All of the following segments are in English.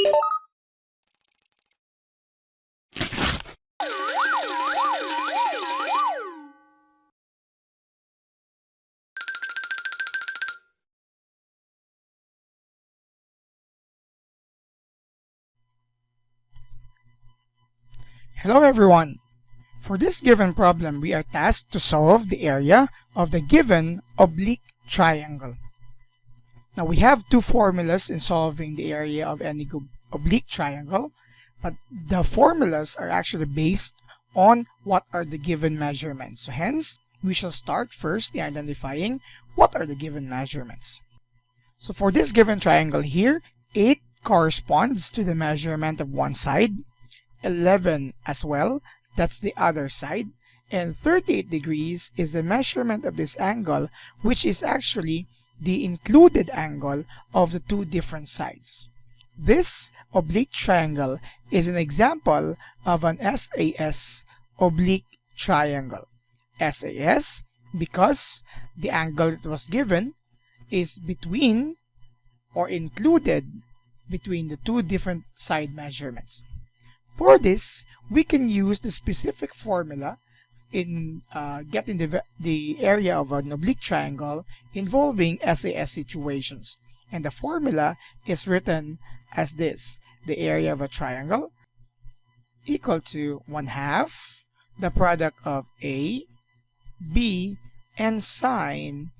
Hello everyone! For this given problem, we are tasked to solve the area of the given oblique triangle. Now we have two formulas in solving the area of any oblique triangle, but the formulas are actually based on what are the given measurements. So hence, we shall start first in identifying what are the given measurements. So for this given triangle here, 8 corresponds to the measurement of one side, 11 as well, that's the other side, and 38 degrees is the measurement of this angle, which is actually the included angle of the two different sides. This oblique triangle is an example of an SAS oblique triangle. SAS because the angle that was given is between or included between the two different side measurements. For this, we can use the specific formula in getting the area of an oblique triangle involving SAS situations. And the formula is written as this: the area of a triangle equal to 1/2 the product of A, B, and sine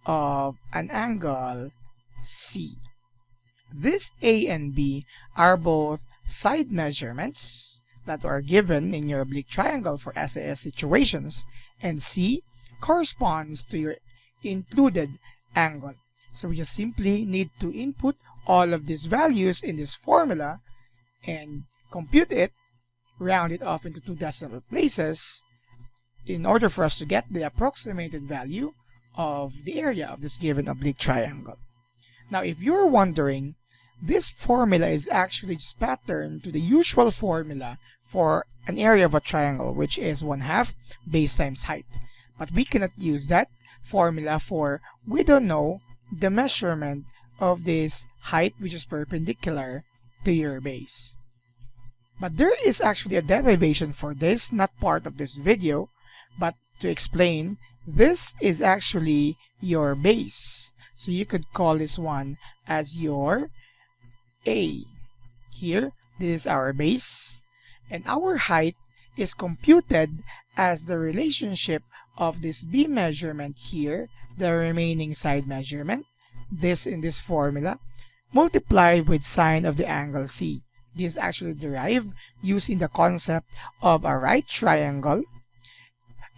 of an angle C. This A and B are both side measurements that are given in your oblique triangle for SAS situations, and C corresponds to your included angle. So we just simply need to input all of these values in this formula and compute it, round it off into 2 decimal places in order for us to get the approximated value of the area of this given oblique triangle. Now if you're wondering, this formula is actually just patterned to the usual formula for an area of a triangle, which is 1/2 base times height. But we cannot use that formula for we don't know the measurement of this height which is perpendicular to your base. But there is actually a derivation for this, not part of this video, but to explain, this is actually your base. So you could call this one as your A. Here, this is our base, and our height is computed as the relationship of this B measurement here, the remaining side measurement, this in this formula, multiplied with sine of the angle C. This is actually derived using the concept of a right triangle,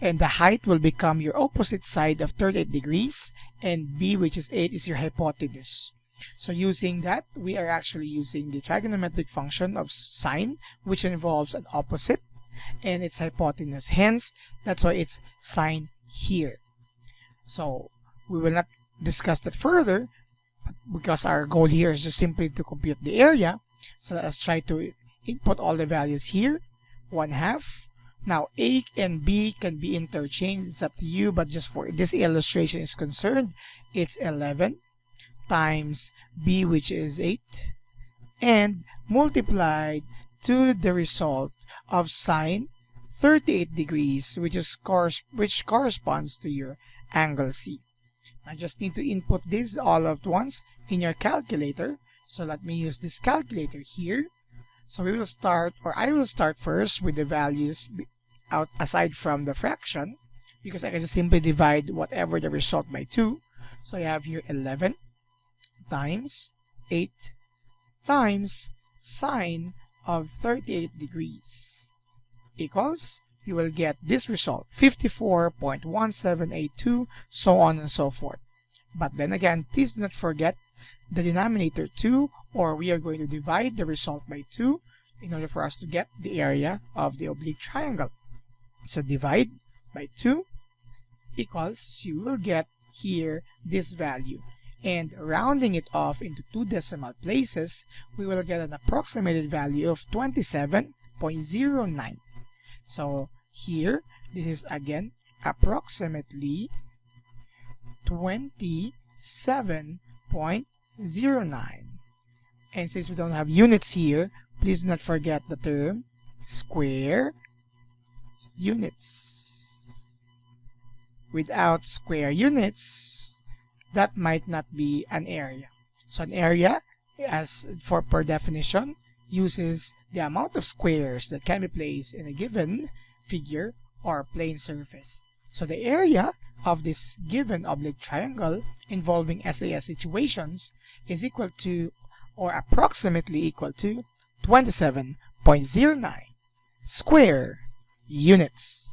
and the height will become your opposite side of 38 degrees, and B, which is 8, is your hypotenuse. So using that, we are actually using the trigonometric function of sine, which involves an opposite and its hypotenuse. Hence, that's why it's sine here. So we will not discuss that further because our goal here is just simply to compute the area. So let's try to input all the values here. 1/2. Now A and B can be interchanged. It's up to you, but just for this illustration is concerned, it's 11 times B, which is 8, and multiplied to the result of sine 38 degrees, which corresponds to your angle C. I just need to input this all at once in your calculator. So let me use this calculator here. So we will start, or I will start first with the values out aside from the fraction, because I can just simply divide whatever the result by 2. So I have here 11 times 8 times sine of 38 degrees equals, you will get this result, 54.1782, so on and so forth. But then again, please do not forget the denominator 2, or we are going to divide the result by 2 in order for us to get the area of the oblique triangle. So divide by 2 equals, you will get here this value. And rounding it off into 2 decimal places, we will get an approximated value of 27.09. So here, this is again approximately 27.09. And since we don't have units here, please do not forget the term square units. Without square units, that might not be an area. So an area, as for per definition, uses the amount of squares that can be placed in a given figure or plane surface. So the area of this given oblique triangle involving SAS situations is equal to or approximately equal to 27.09 square units.